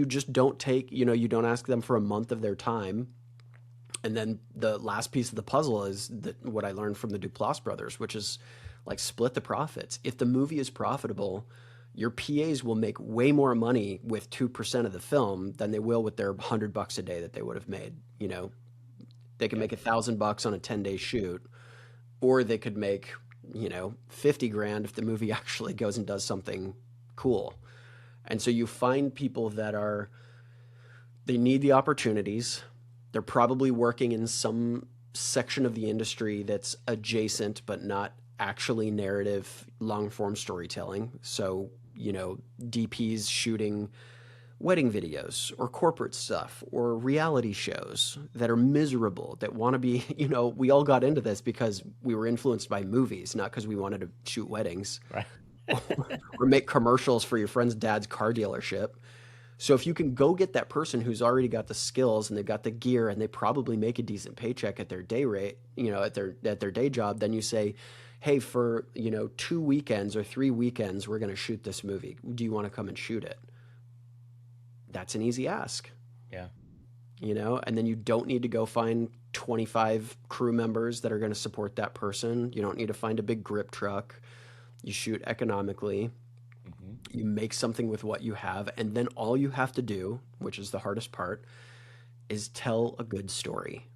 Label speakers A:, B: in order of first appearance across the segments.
A: you just don't take, you don't ask them for a month of their time. And then the last piece of the puzzle is that what I learned from the Duplass brothers, which is like split the profits. If the movie is profitable, your PAs will make way more money with 2% of the film than they will with their $100 a day that they would have made. They can
B: Yeah.
A: make $1,000 on a 10-day shoot, or they could make, 50 grand if the movie actually goes and does something cool. And so you find people that they need the opportunities. They're probably working in some section of the industry that's adjacent but not actually narrative long form storytelling. So, DPs shooting wedding videos or corporate stuff or reality shows that are miserable, that want to be, we all got into this because we were influenced by movies, not because we wanted to shoot weddings
B: Right.
A: or make commercials for your friend's dad's car dealership. So if you can go get that person who's already got the skills and they've got the gear and they probably make a decent paycheck at their day rate, at their day job, then you say, "Hey, for, 2 weekends or 3 weekends, we're going to shoot this movie. Do you want to come and shoot it?" That's an easy ask,
B: Yeah.
A: and then you don't need to go find 25 crew members that are going to support that person. You don't need to find a big grip truck. You shoot economically.
B: Hmm.
A: You make something with what you have, and then all you have to do, which is the hardest part, is tell a good story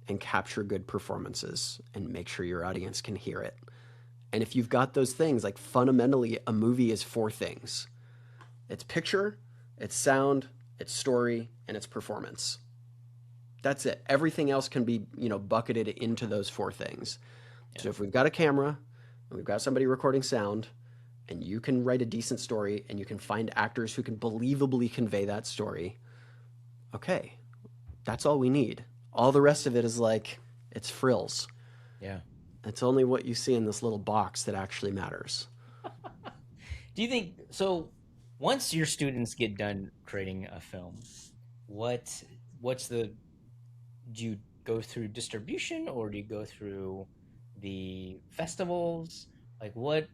A: and capture good performances and make sure your audience can hear it. And if you've got those things, like fundamentally, a movie is four things: it's picture, it's sound, it's story, and it's performance. That's it. Everything else can be, bucketed into those four things.
B: Yeah.
A: So if we've got a camera and we've got somebody recording sound, and you can write a decent story and you can find actors who can believably convey that story, okay, that's all we need. All the rest of it is like, it's frills.
B: Yeah.
A: It's only what you see in this little box that actually matters.
B: Do you think so? Once your students get done creating a film, what what's the do you go through distribution or do you go through the festivals? Like what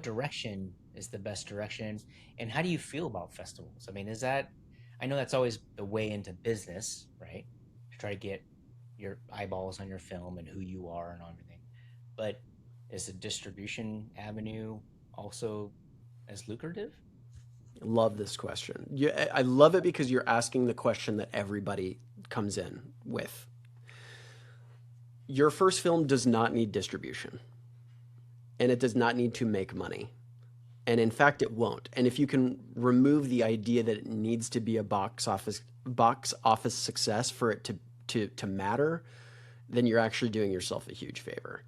B: direction is the best direction? And how do you feel about festivals? I mean, is that I know that's always the way into business, right? To try to get your eyeballs on your film and who you are and everything. But is the distribution avenue also as lucrative?
A: Love this question. I love it because you're asking the question that everybody comes in with. Your first film does not need distribution, and it does not need to make money. And in fact, it won't. And if you can remove the idea that it needs to be a box office success for it to matter, then you're actually doing yourself a huge favor.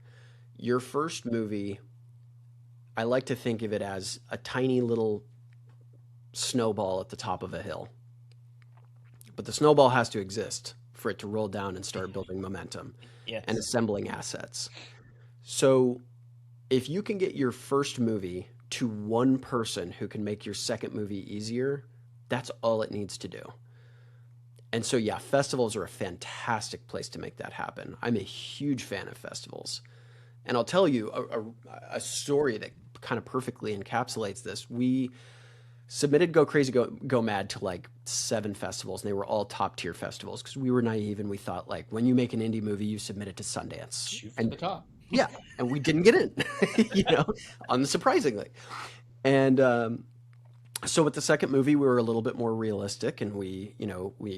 A: Your first movie, I like to think of it as a tiny little snowball at the top of a hill. But the snowball has to exist for it to roll down and start building momentum and
B: Yes.
A: assembling assets. So if you can get your first movie to one person who can make your second movie easier, that's all it needs to do. And so, yeah, festivals are a fantastic place to make that happen. I'm a huge fan of festivals. And I'll tell you a story that kind of perfectly encapsulates this. We submitted Go Crazy, Go Mad to like 7 festivals, and they were all top tier festivals because we were naive and we thought, like, when you make an indie movie, you submit it to Sundance.
B: Shoot for
A: And
B: the top.
A: yeah, and we didn't get in, you know, unsurprisingly. And so with the second movie, we were a little bit more realistic, and we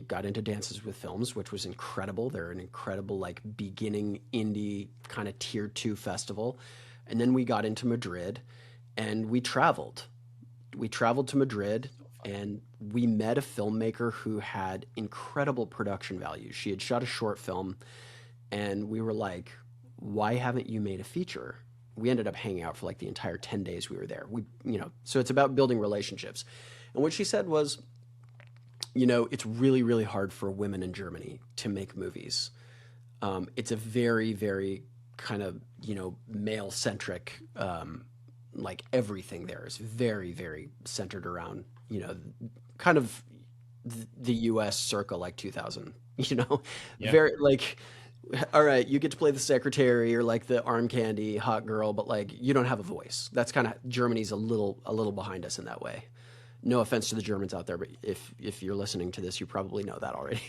A: got into Dances with Films, which was incredible. They're an incredible like beginning indie kind of tier 2 festival. And then we got into Madrid, and we traveled. We traveled to Madrid,
B: So fun.
A: and we met a filmmaker who had incredible production value. She had shot a short film, and we were like, why haven't you made a feature? We ended up hanging out for like the entire 10 days we were there. So it's about building relationships. And what she said was, it's really, really hard for women in Germany to make movies. It's a very, very kind of, male centric, like everything there is very, very centered around, kind of the US circa like 2000,
B: Yeah.
A: very like, all right, you get to play the secretary or like the arm candy hot girl, but like you don't have a voice. That's kind of Germany's a little behind us in that way. No offense to the Germans out there, but if you're listening to this, you probably know that already.